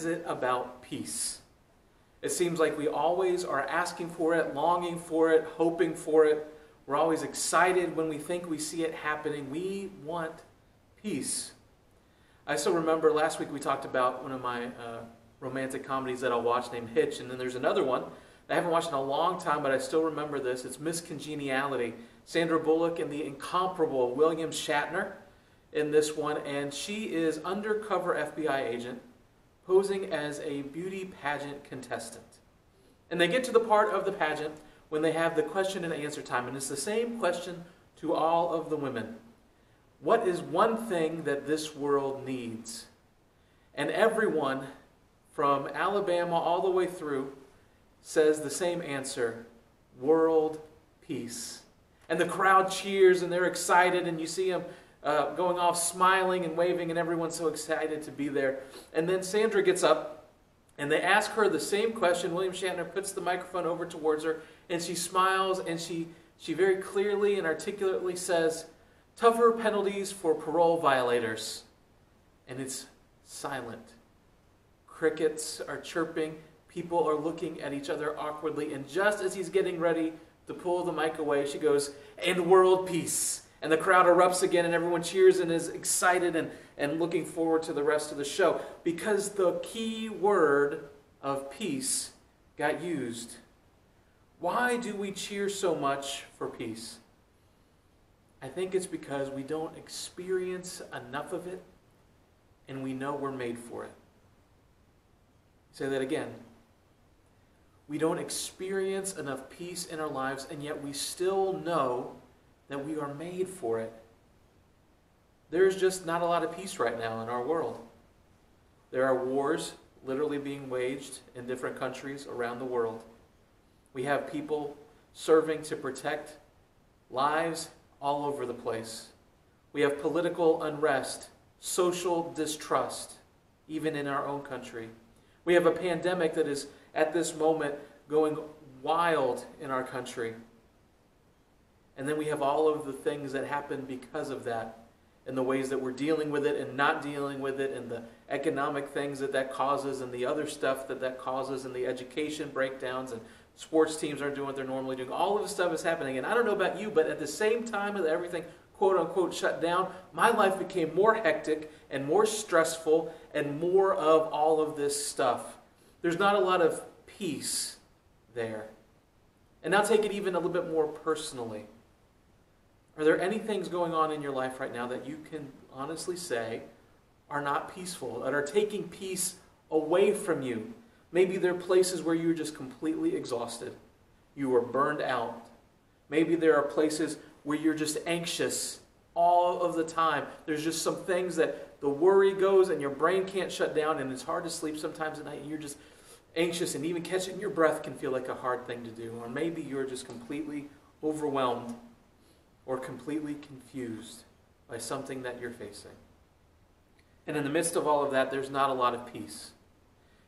is it about peace? It seems like we always are asking for it, longing for it, hoping for it. We're always excited when we think we see it happening. We want peace. I still remember last week we talked about one of my romantic comedies that I'll watch named Hitch, and then there's another one that I haven't watched in a long time, but I still remember this. It's Miss Congeniality. Sandra Bullock and the incomparable William Shatner in this one, and she is undercover FBI agent posing as a beauty pageant contestant. And they get to the part of the pageant when they have the question and answer time, and it's the same question to all of the women. What is one thing that this world needs? And everyone from Alabama all the way through says the same answer: world peace. And the crowd cheers and they're excited, and you see them going off smiling and waving, and everyone's so excited to be there. And then Sandra gets up and they ask her the same question. William Shatner puts the microphone over towards her, and she smiles, and she very clearly and articulately says, "Tougher penalties for parole violators." And it's silent. Crickets are chirping. People are looking at each other awkwardly. And just as he's getting ready to pull the mic away, she goes, "And world peace." And the crowd erupts again, and everyone cheers and is excited and looking forward to the rest of the show. Because the key word of peace got used. Why do we cheer so much for peace? I think it's because we don't experience enough of it, and we know we're made for it. Say that again. We don't experience enough peace in our lives, and yet we still know that we are made for it. There's just not a lot of peace right now in our world. There are wars literally being waged in different countries around the world. We have people serving to protect lives all over the place. We have political unrest, social distrust, even in our own country. We have a pandemic that is, at this moment, going wild in our country. And then we have all of the things that happen because of that, and the ways that we're dealing with it and not dealing with it, and the economic things that causes, and the other stuff that causes, and the education breakdowns, and sports teams aren't doing what they're normally doing. All of this stuff is happening, and I don't know about you, but at the same time that everything quote-unquote shut down, my life became more hectic and more stressful and more of all of this stuff. There's not a lot of peace there. And now take it even a little bit more personally. Are there any things going on in your life right now that you can honestly say are not peaceful, that are taking peace away from you? Maybe there are places where you're just completely exhausted. You are burned out. Maybe there are places where you're just anxious all of the time. There's just some things that the worry goes and your brain can't shut down, and it's hard to sleep sometimes at night, and you're just anxious, and even catching your breath can feel like a hard thing to do. Or maybe you're just completely overwhelmed or completely confused by something that you're facing. And in the midst of all of that, there's not a lot of peace.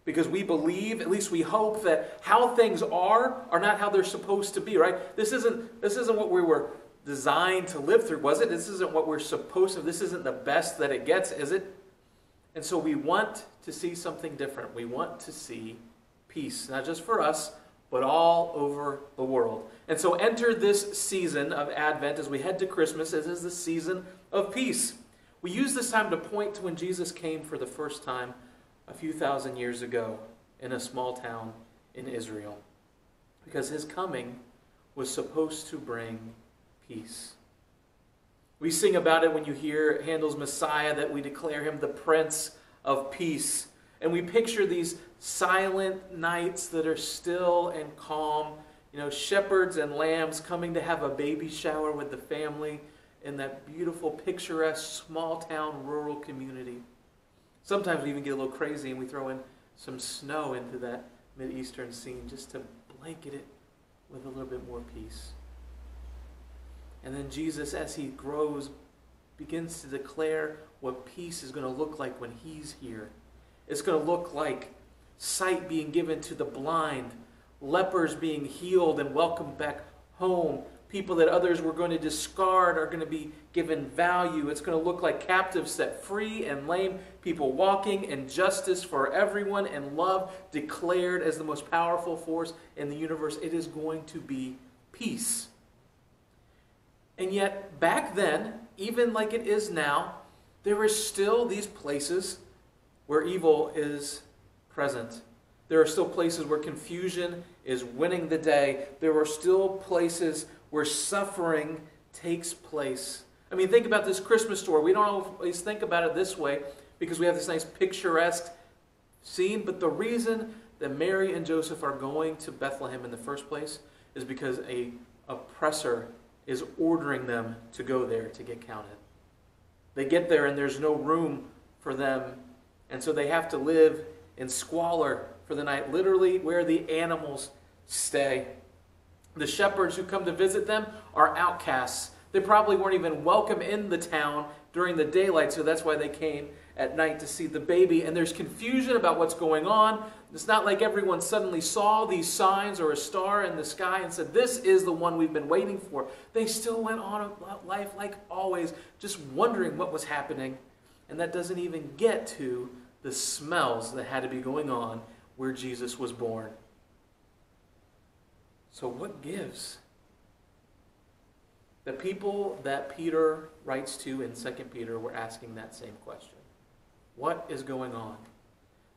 Because we believe, at least we hope, that how things are not how they're supposed to be, right? This isn't what we were designed to live through, was it? This isn't what we're supposed to. This isn't the best that it gets, is it? And so we want to see something different. We want to see peace, not just for us, but all over the world. And so enter this season of Advent as we head to Christmas. It is the season of peace. We use this time to point to when Jesus came for the first time a few thousand years ago in a small town in Israel. Because his coming was supposed to bring peace. We sing about it when you hear Handel's Messiah, that we declare him the Prince of Peace. And we picture these silent nights that are still and calm. You know, shepherds and lambs coming to have a baby shower with the family in that beautiful, picturesque, small-town, rural community. Sometimes we even get a little crazy and we throw in some snow into that Mideastern scene just to blanket it with a little bit more peace. And then Jesus, as he grows, begins to declare what peace is going to look like when he's here. It's going to look like sight being given to the blind, lepers being healed and welcomed back home, People that others were going to discard are going to be given value. It's going to look like captives set free and lame people walking, and justice for everyone, and love declared as the most powerful force in the universe. It is going to be peace. And yet, back then, even like it is now, there are still these places where evil is present. There are still places where confusion is winning the day. There are still places where suffering takes place. I mean, think about this Christmas story. We don't always think about it this way because we have this nice picturesque scene, but the reason that Mary and Joseph are going to Bethlehem in the first place is because an oppressor is ordering them to go there to get counted. They get there and there's no room for them, and so they have to live in squalor for the night, literally where the animals stay. The shepherds who come to visit them are outcasts. They probably weren't even welcome in the town during the daylight, so that's why they came at night to see the baby. And there's confusion about what's going on. It's not like everyone suddenly saw these signs or a star in the sky and said, this is the one we've been waiting for. They still went on about life like always, just wondering what was happening. And that doesn't even get to the smells that had to be going on where Jesus was born. So what gives? The people that Peter writes to in 2 Peter were asking that same question. What is going on?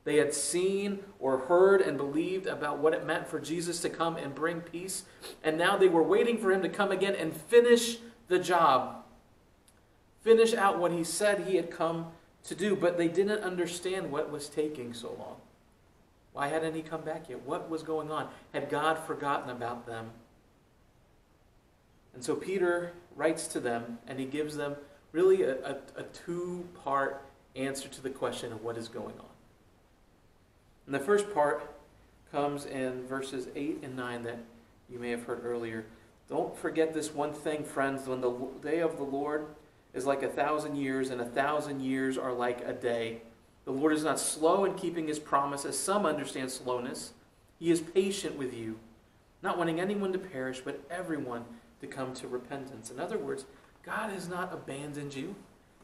They had seen or heard and believed about what it meant for Jesus to come and bring peace, and now they were waiting for him to come again and finish the job. Finish out what he said he had come to do, but they didn't understand what was taking so long. Why hadn't he come back yet? What was going on? Had God forgotten about them? And so Peter writes to them, and he gives them really a two-part answer to the question of what is going on. And the first part comes in verses 8 and 9 that you may have heard earlier. Don't forget this one thing, friends. When the day of the Lord is like 1,000 years, and 1,000 years are like a day. The Lord is not slow in keeping his promise, as some understand slowness. He is patient with you, not wanting anyone to perish, but everyone to come to repentance. In other words, God has not abandoned you.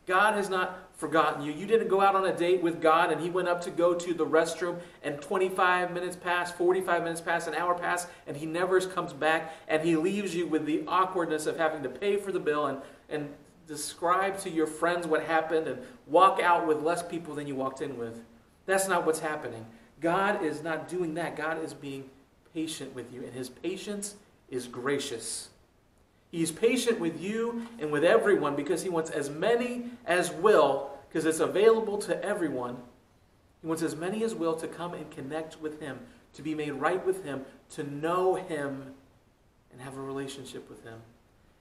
God has not forgotten you. You didn't go out on a date with God and he went up to go to the restroom and 25 minutes pass, 45 minutes pass, an hour pass, and he never comes back, and he leaves you with the awkwardness of having to pay for the bill and describe to your friends what happened and walk out with less people than you walked in with. That's not what's happening. God is not doing that. God is being patient with you, and his patience is gracious. He's patient with you and with everyone because he wants as many as will, because it's available to everyone. He wants as many as will to come and connect with him, to be made right with him, to know him and have a relationship with him.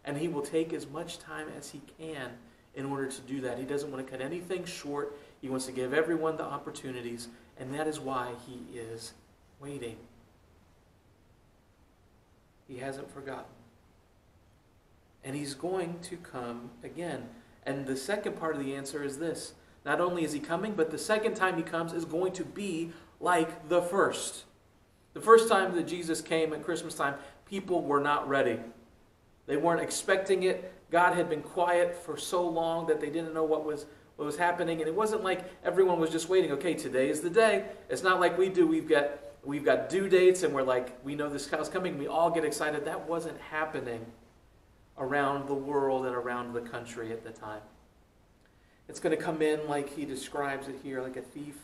And he will take as much time as he can in order to do that. He doesn't want to cut anything short. He wants to give everyone the opportunities, and that is why he is waiting. He hasn't forgotten. And he's going to come again. And the second part of the answer is this. Not only is he coming, but the second time he comes is going to be like the first. The first time that Jesus came at Christmas time, people were not ready. They weren't expecting it. God had been quiet for so long that they didn't know what was happening. And it wasn't like everyone was just waiting. Okay, today is the day. It's not like we do. We've got due dates and we're like, we know this child's coming. We all get excited. That wasn't happening around the world and around the country at the time. It's going to come in like he describes it here, like a thief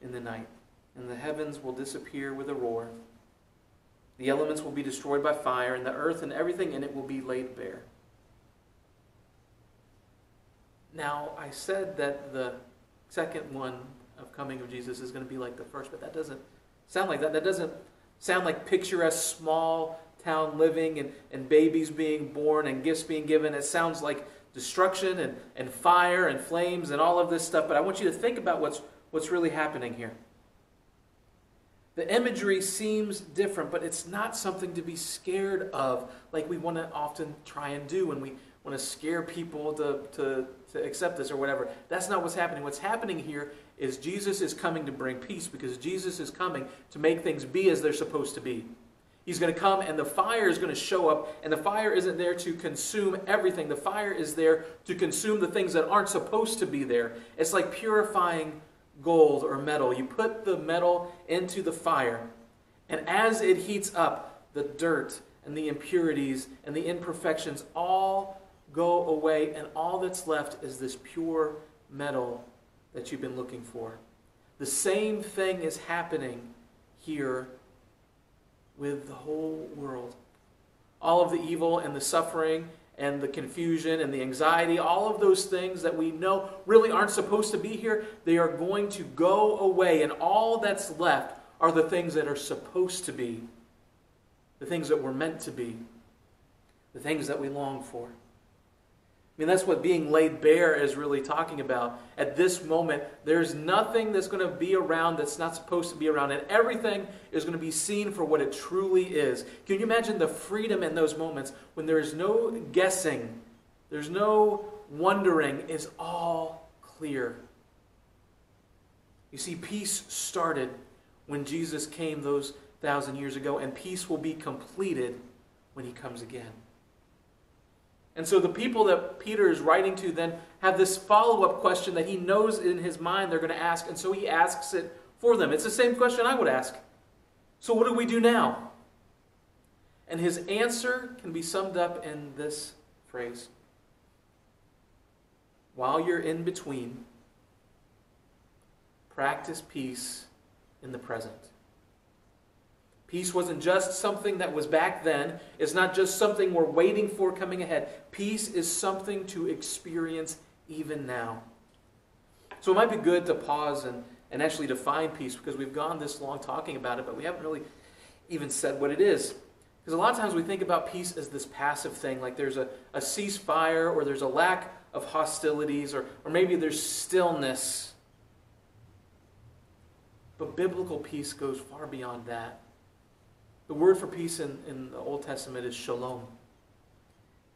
in the night. And the heavens will disappear with a roar. The elements will be destroyed by fire, and the earth and everything in it will be laid bare. Now, I said that the second one of coming of Jesus is going to be like the first, but that doesn't sound like that. That doesn't sound like picturesque small town living and babies being born and gifts being given. It sounds like destruction and fire and flames and all of this stuff. But I want you to think about what's really happening here. The imagery seems different, but it's not something to be scared of like we want to often try and do when we want to scare people to accept this or whatever. That's not what's happening. What's happening here is Jesus is coming to bring peace, because Jesus is coming to make things be as they're supposed to be. He's going to come and the fire is going to show up, and the fire isn't there to consume everything. The fire is there to consume the things that aren't supposed to be there. It's like purifying gold or metal. You put the metal into the fire, and as it heats up, the dirt and the impurities and the imperfections all go away, and all that's left is this pure metal that you've been looking for. The same thing is happening here with the whole world. All of the evil and the suffering and the confusion and the anxiety, all of those things that we know really aren't supposed to be here, they are going to go away, and all that's left are the things that are supposed to be, the things that were meant to be, the things that we long for. I mean, that's what being laid bare is really talking about. At this moment, there's nothing that's going to be around that's not supposed to be around, and everything is going to be seen for what it truly is. Can you imagine the freedom in those moments when there is no guessing, there's no wondering, it's all clear? You see, peace started when Jesus came those 1,000 years ago, and peace will be completed when he comes again. And so the people that Peter is writing to then have this follow-up question that he knows in his mind they're going to ask, and so he asks it for them. It's the same question I would ask. So what do we do now? And his answer can be summed up in this phrase. While you're in between, practice peace in the present. Peace wasn't just something that was back then. It's not just something we're waiting for coming ahead. Peace is something to experience even now. So it might be good to pause and actually define peace, because we've gone this long talking about it, but we haven't really even said what it is. Because a lot of times we think about peace as this passive thing, like there's a ceasefire, or there's a lack of hostilities, or maybe there's stillness. But biblical peace goes far beyond that. The word for peace in the Old Testament is shalom.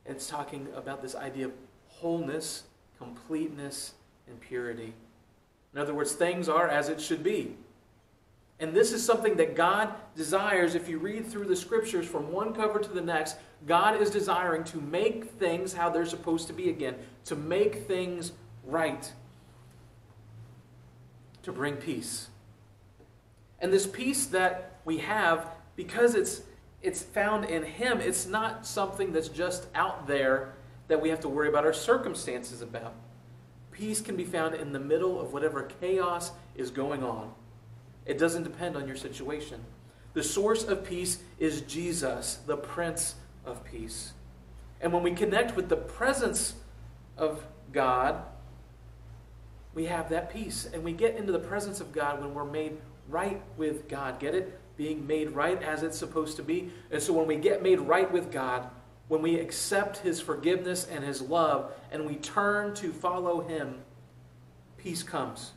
It's talking about this idea of wholeness, completeness, and purity. In other words, things are as it should be. And this is something that God desires. If you read through the scriptures from one cover to the next, God is desiring to make things how they're supposed to be again, to make things right, to bring peace. And this peace that we have, because it's found in Him, it's not something that's just out there that we have to worry about our circumstances about. Peace can be found in the middle of whatever chaos is going on. It doesn't depend on your situation. The source of peace is Jesus, the Prince of Peace. And when we connect with the presence of God, we have that peace. And we get into the presence of God when we're made right with God. Get it? Being made right as it's supposed to be. And so when we get made right with God, when we accept His forgiveness and His love, and we turn to follow Him, peace comes.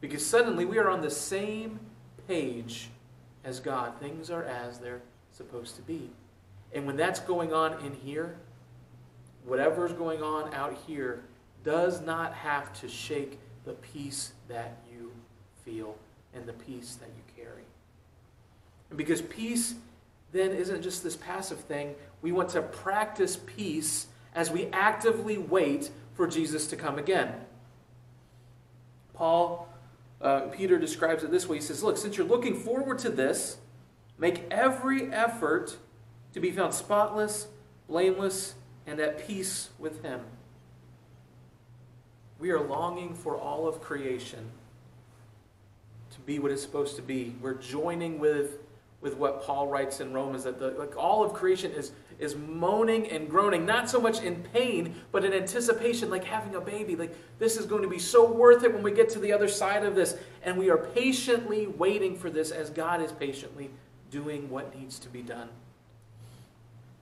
Because suddenly we are on the same page as God. Things are as they're supposed to be. And when that's going on in here, whatever's going on out here does not have to shake the peace that you feel and the peace that you carry. And because peace then isn't just this passive thing, we want to practice peace as we actively wait for Jesus to come again. Peter describes it this way. He says, look, since you're looking forward to this, make every effort to be found spotless, blameless, and at peace with Him. We are longing for all of creation to be what it's supposed to be. We're joining with what Paul writes in Romans, that all of creation is moaning and groaning, not so much in pain, but in anticipation, like having a baby. Like, this is going to be so worth it when we get to the other side of this. And we are patiently waiting for this as God is patiently doing what needs to be done.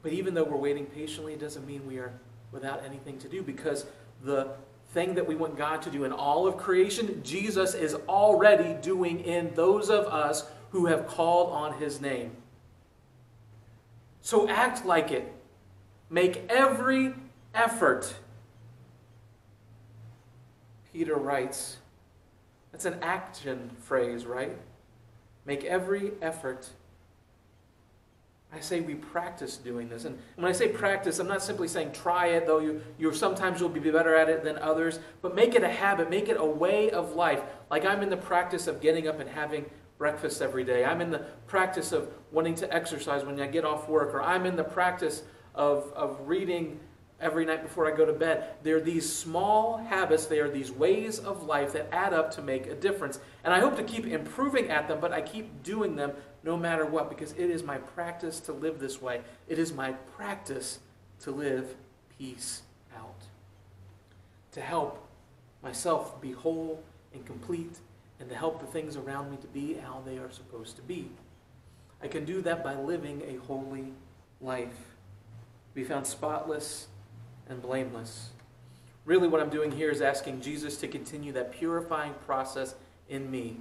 But even though we're waiting patiently, it doesn't mean we are without anything to do, because the thing that we want God to do in all of creation, Jesus is already doing in those of us who have called on His name. So act like it. Make every effort. Peter writes, that's an action phrase, right? Make every effort I say we practice doing this. And when I say practice, I'm not simply saying try it, though sometimes you'll be better at it than others, but make it a habit, make it a way of life. Like I'm in the practice of getting up and having breakfast every day. I'm in the practice of wanting to exercise when I get off work, or I'm in the practice of reading every night before I go to bed. They're these small habits, they are these ways of life that add up to make a difference. And I hope to keep improving at them, but I keep doing them no matter what, because it is my practice to live this way. It is my practice to live peace out. To help myself be whole and complete, and to help the things around me to be how they are supposed to be. I can do that by living a holy life. Be found spotless and blameless. Really what I'm doing here is asking Jesus to continue that purifying process in me.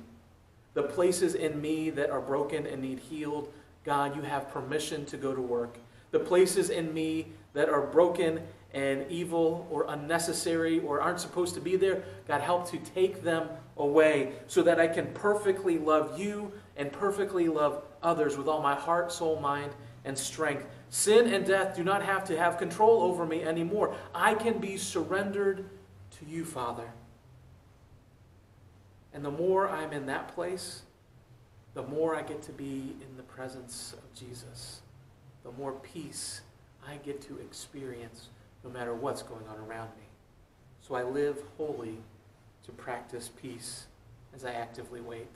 The places in me that are broken and need healed, God, you have permission to go to work. The places in me that are broken and evil or unnecessary or aren't supposed to be there, God, help to take them away so that I can perfectly love you and perfectly love others with all my heart, soul, mind, and strength. Sin and death do not have to have control over me anymore. I can be surrendered to you, Father. And the more I'm in that place, the more I get to be in the presence of Jesus. The more peace I get to experience no matter what's going on around me. So I live wholly to practice peace as I actively wait.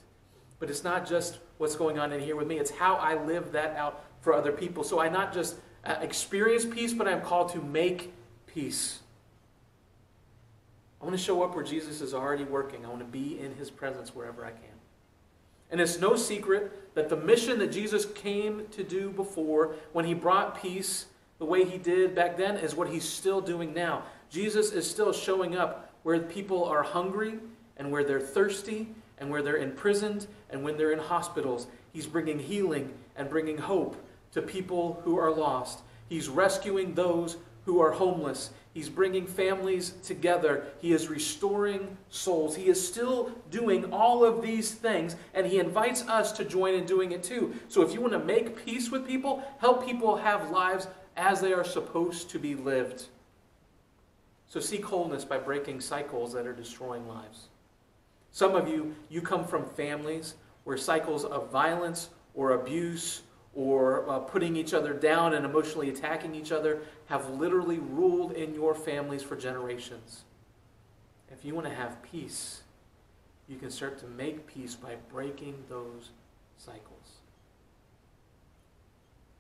But it's not just what's going on in here with me. It's how I live that out for other people. So I not just experience peace, but I'm called to make peace. I want to show up where Jesus is already working. I want to be in his presence wherever I can. And it's no secret that the mission that Jesus came to do before, when he brought peace the way he did back then, is what he's still doing now. Jesus is still showing up where people are hungry and where they're thirsty and where they're imprisoned and when they're in hospitals. He's bringing healing and bringing hope to people who are lost. He's rescuing those who are homeless. He's bringing families together. He is restoring souls. He is still doing all of these things, and he invites us to join in doing it too. So if you want to make peace with people, help people have lives as they are supposed to be lived. So seek wholeness by breaking cycles that are destroying lives. Some of you come from families where cycles of violence or abuse or putting each other down and emotionally attacking each other have literally ruled in your families for generations. If you want to have peace, you can start to make peace by breaking those cycles.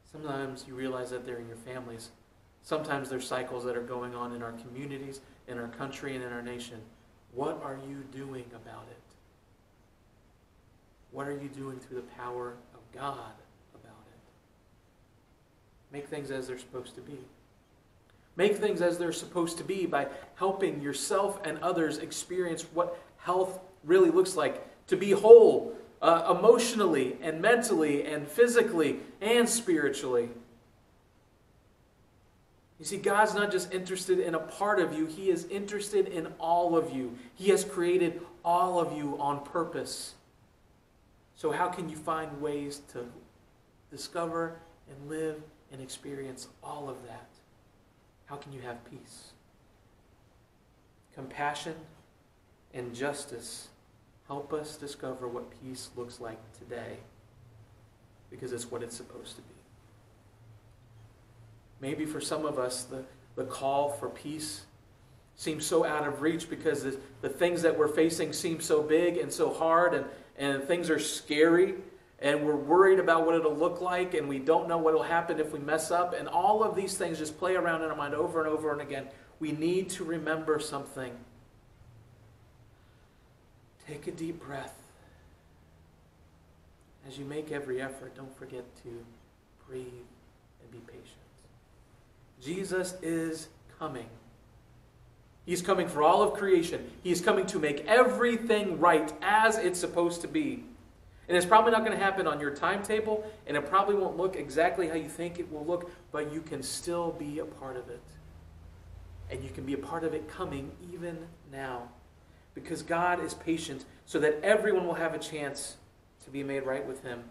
Sometimes you realize that they're in your families. Sometimes there's cycles that are going on in our communities, in our country, and in our nation. What are you doing about it? What are you doing through the power of God about it? Make things as they're supposed to be. Make things as they're supposed to be by helping yourself and others experience what health really looks like. To be whole, emotionally and mentally and physically and spiritually. You see, God's not just interested in a part of you. He is interested in all of you. He has created all of you on purpose. So how can you find ways to discover and live and experience all of that? How can you have peace? Compassion and justice help us discover what peace looks like today, because it's what it's supposed to be. Maybe for some of us, the call for peace seems so out of reach because the things that we're facing seem so big and so hard, and things are scary, and we're worried about what it'll look like, and we don't know what will happen if we mess up, and all of these things just play around in our mind over and over and again. We need to remember something. Take a deep breath. As you make every effort, don't forget to breathe and be patient. Jesus is coming. He's coming for all of creation. He's coming to make everything right as it's supposed to be. And it's probably not going to happen on your timetable, and it probably won't look exactly how you think it will look, but you can still be a part of it. And you can be a part of it coming even now. Because God is patient so that everyone will have a chance to be made right with him.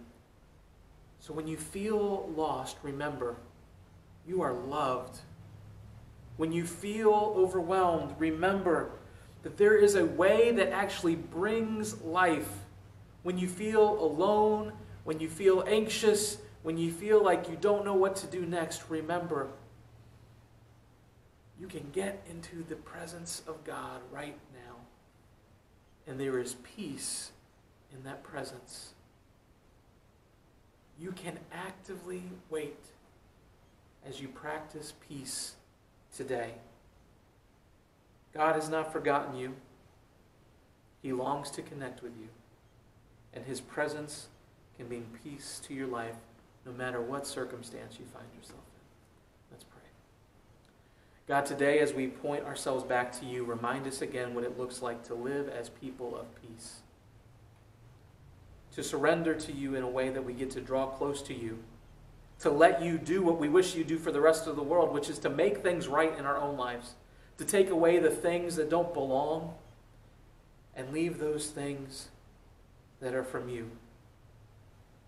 So when you feel lost, remember, you are loved. When you feel overwhelmed, remember that there is a way that actually brings life. When you feel alone, when you feel anxious, when you feel like you don't know what to do next, remember, you can get into the presence of God right now. And there is peace in that presence. You can actively wait as you practice peace today. God has not forgotten you. He longs to connect with you. And His presence can bring peace to your life no matter what circumstance you find yourself in. Let's pray. God, today as we point ourselves back to you, remind us again what it looks like to live as people of peace. To surrender to you in a way that we get to draw close to you. To let you do what we wish you do for the rest of the world, which is to make things right in our own lives. To take away the things that don't belong and leave those things that are from you.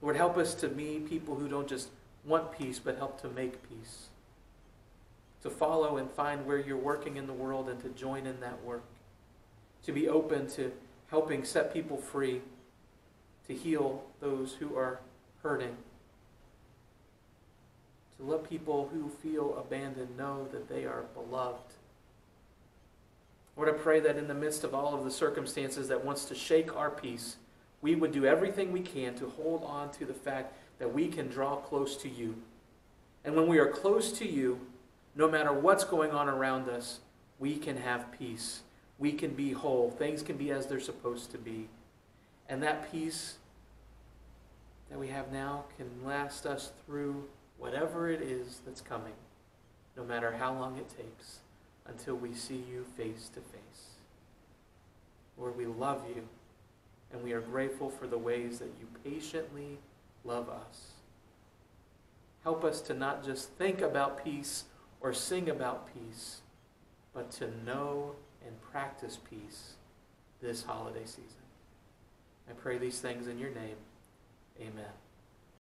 Lord, help us to be people who don't just want peace, but help to make peace. To follow and find where you're working in the world and to join in that work. To be open to helping set people free. To heal those who are hurting. To let people who feel abandoned know that they are beloved. Lord, I pray that in the midst of all of the circumstances that wants to shake our peace, we would do everything we can to hold on to the fact that we can draw close to you. And when we are close to you, no matter what's going on around us, we can have peace. We can be whole. Things can be as they're supposed to be. And that peace that we have now can last us through whatever it is that's coming, no matter how long it takes, until we see you face to face. Lord, we love you, and we are grateful for the ways that you patiently love us. Help us to not just think about peace or sing about peace, but to know and practice peace this holiday season. I pray these things in your name. Amen.